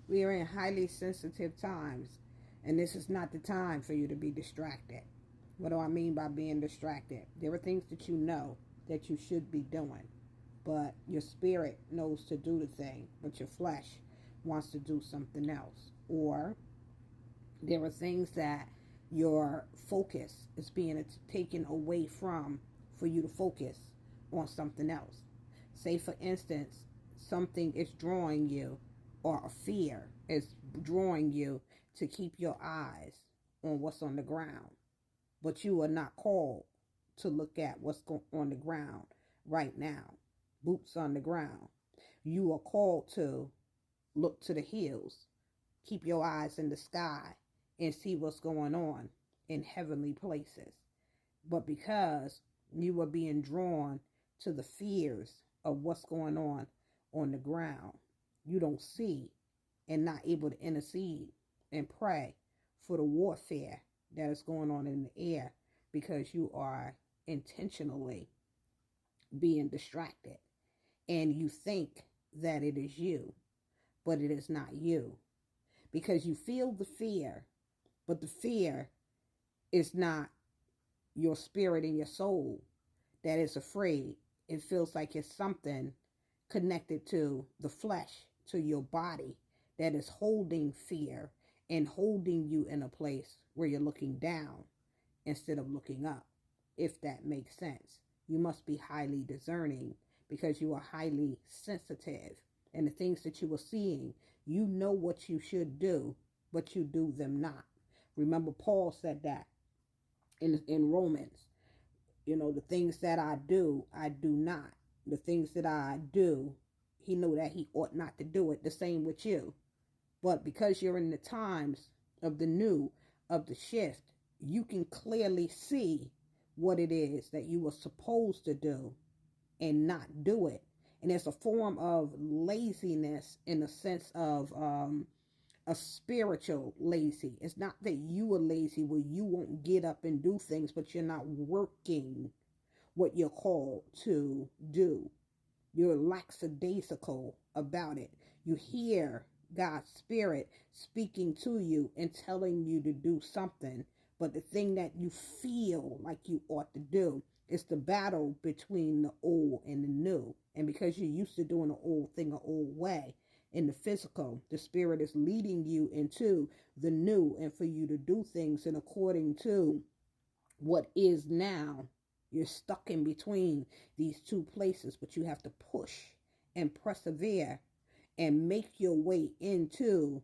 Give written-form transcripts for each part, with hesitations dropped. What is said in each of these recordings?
We are in highly sensitive times, and this is not the time for you to be distracted. What do I mean by being distracted? There are things that you know that you should be doing, but your spirit knows to do the thing, but your flesh wants to do something else. Or there are things that your focus is being taken away from for you to focus on something else. Say, for instance, something is drawing you, or a fear is drawing you to keep your eyes on what's on the ground, but you are not called to look at what's on the ground right now. Boots on the ground. You are called to look to the hills, keep your eyes in the sky, and see what's going on in heavenly places. But because you are being drawn to the fears of what's going on the ground, you don't see and not able to intercede and pray for the warfare that is going on in the air, because you are intentionally being distracted and you think that it is you, but it is not you, because you feel the fear, but the fear is not your spirit and your soul that is afraid. It feels like it's something connected to the flesh, to your body, that is holding fear and holding you in a place where you're looking down instead of looking up, if that makes sense. You must be highly discerning because you are highly sensitive. And the things that you are seeing, you know what you should do, but you do them not. Remember, Paul said that in Romans. You know, the things that I do not. The things that I do, he knew that he ought not to do it. The same with you. But because you're in the times of the new, of the shift, you can clearly see what it is that you were supposed to do and not do it. And it's a form of laziness, in the sense of a spiritual lazy. It's not that you are lazy where you won't get up and do things, but you're not working what you're called to do. You're lackadaisical about it. You hear God's Spirit speaking to you and telling you to do something, but the thing that you feel like you ought to do is the battle between the old and the new. And because you're used to doing the old thing an old way, in the physical, the Spirit is leading you into the new, and for you to do things in according to what is now. You're stuck in between these two places, but you have to push and persevere and make your way into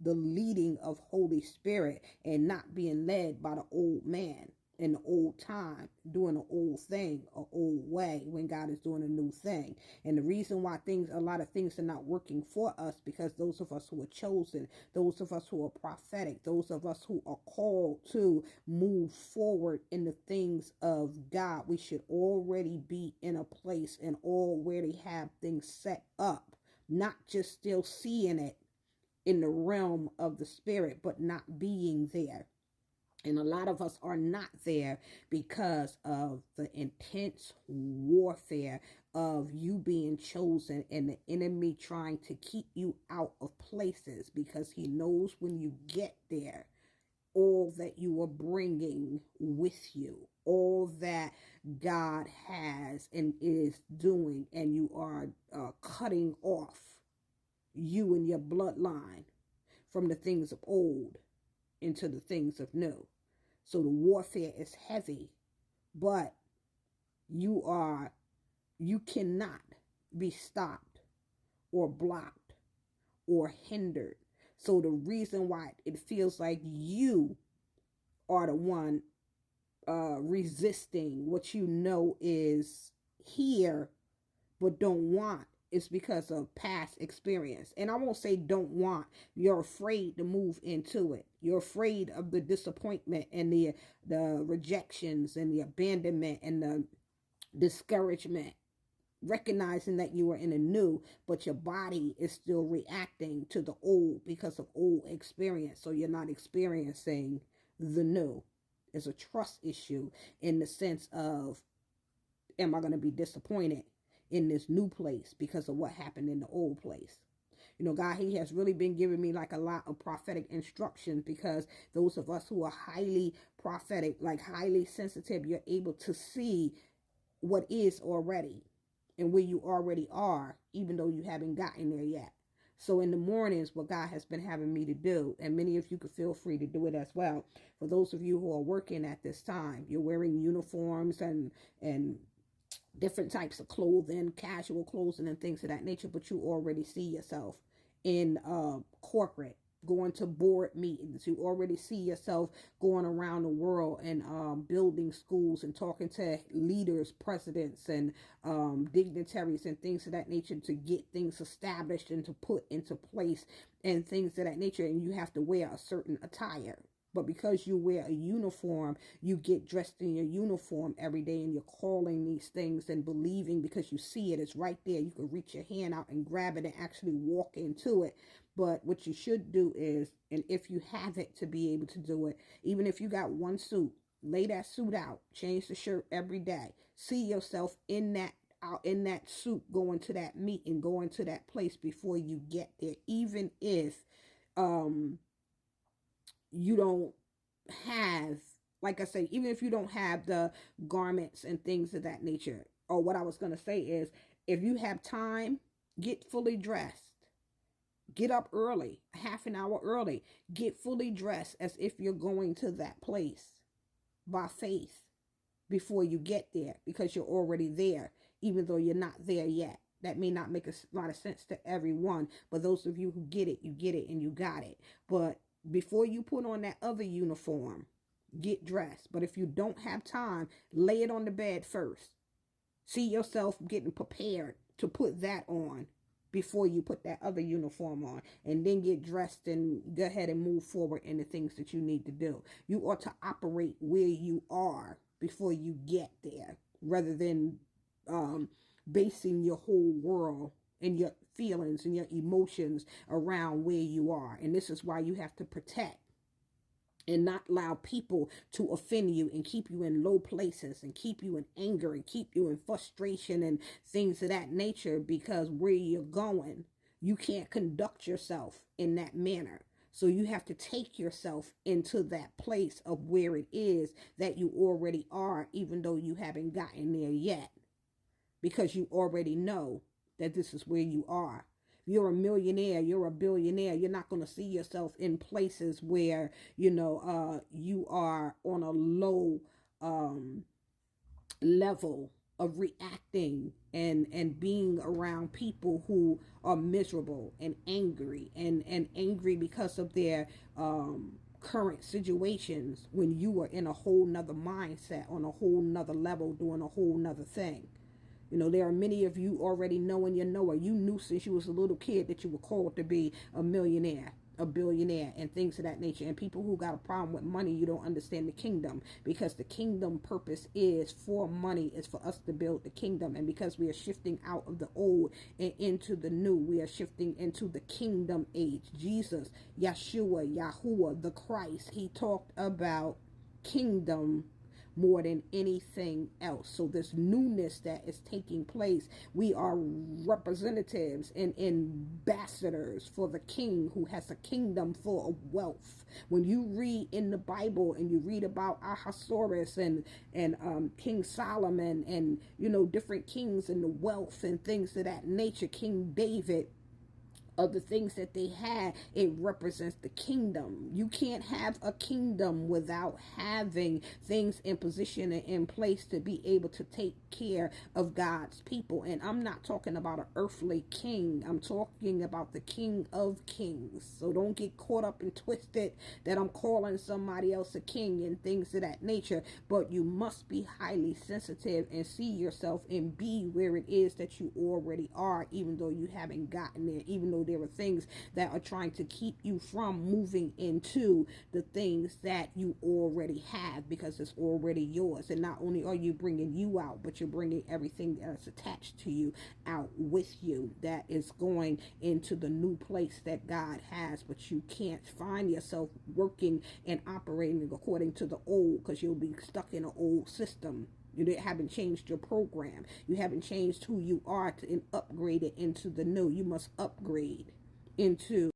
the leading of Holy Spirit, and not being led by the old man in the old time, doing an old thing, an old way, when God is doing a new thing. And the reason why a lot of things are not working for us, because those of us who are chosen, those of us who are prophetic, those of us who are called to move forward in the things of God, we should already be in a place and already have things set up, not just still seeing it in the realm of the spirit, but not being there. And a lot of us are not there because of the intense warfare of you being chosen and the enemy trying to keep you out of places, because he knows when you get there, all that you are bringing with you, all that God has and is doing, and you are cutting off you and your bloodline from the things of old into the things of new. So the warfare is heavy, but you cannot be stopped or blocked or hindered. So the reason why it feels like you are the one resisting what you know is here but don't want, is because of past experience. And I won't say don't want, you're afraid to move into it. You're afraid of the disappointment and the rejections and the abandonment and the discouragement, recognizing that you are in a new, but your body is still reacting to the old because of old experience. So you're not experiencing the new. It's a trust issue, in the sense of, am I going to be disappointed in this new place because of what happened in the old place? You know, God, he has really been giving me like a lot of prophetic instructions, because those of us who are highly prophetic, like highly sensitive, you're able to see what is already and where you already are, even though you haven't gotten there yet. So in the mornings, what God has been having me to do, and many of you could feel free to do it as well. For those of you who are working at this time, you're wearing uniforms and different types of clothing, casual clothing and things of that nature, but you already see yourself in corporate, going to board meetings. You already see yourself going around the world and building schools and talking to leaders, presidents, and dignitaries and things of that nature to get things established and to put into place and things of that nature. And you have to wear a certain attire. But because you wear a uniform, you get dressed in your uniform every day, and you're calling these things and believing because you see it. It's right there. You can reach your hand out and grab it and actually walk into it. But what you should do is, and if you have it to be able to do it, even if you got one suit, lay that suit out, change the shirt every day. See yourself in that out in that suit, going to that meeting, going to that place before you get there. Even if you don't have, like I say, even if you don't have the garments and things of that nature. Or what I was going to say is, if you have time, get fully dressed. Get up early, half an hour early. Get fully dressed as if you're going to that place by faith before you get there, because you're already there, even though you're not there yet. That may not make a lot of sense to everyone, but those of you who get it, you get it and you got it. But before you put on that other uniform, get dressed. But if you don't have time, lay it on the bed first. See yourself getting prepared to put that on before you put that other uniform on, and then get dressed and go ahead and move forward in the things that you need to do. You ought to operate where you are before you get there, rather than basing your whole world and your feelings and your emotions around where you are. And this is why you have to protect and not allow people to offend you and keep you in low places and keep you in anger and keep you in frustration and things of that nature, because where you're going, you can't conduct yourself in that manner. So you have to take yourself into that place of where it is that you already are, even though you haven't gotten there yet, because you already know that this is where you are. You're a millionaire, you're a billionaire. You're not going to see yourself in places where, you are on a low level of reacting and being around people who are miserable and angry because of their current situations, when you are in a whole nother mindset, on a whole nother level, doing a whole nother thing. You know, there are many of you already knowing your knower. You knew since you was a little kid that you were called to be a millionaire, a billionaire, and things of that nature. And people who got a problem with money, you don't understand the kingdom, because the kingdom purpose is for money, is for us to build the kingdom. And because we are shifting out of the old and into the new, we are shifting into the kingdom age. Jesus, Yeshua, Yahuwah, the Christ, he talked about kingdom more than anything else. So this newness that is taking place, we are representatives and ambassadors for the king, who has a kingdom full of wealth. When you read in the Bible and you read about Ahasuerus and King Solomon and different kings and the wealth and things of that nature, King David, of the things that they had, it represents the kingdom. You can't have a kingdom without having things in position and in place to be able to take care of God's people. And I'm not talking about an earthly king. I'm talking about the King of Kings. So don't get caught up and twisted that I'm calling somebody else a king and things of that nature. But you must be highly sensitive and see yourself and be where it is that you already are, even though you haven't gotten there, even though there are things that are trying to keep you from moving into the things that you already have, because it's already yours. And not only are you bringing you out, but you're bringing everything that's attached to you out with you, that is going into the new place that God has. But you can't find yourself working and operating according to the old, because you'll be stuck in an old system. You haven't changed your program. You haven't changed who you are and upgraded into the new. You must upgrade. into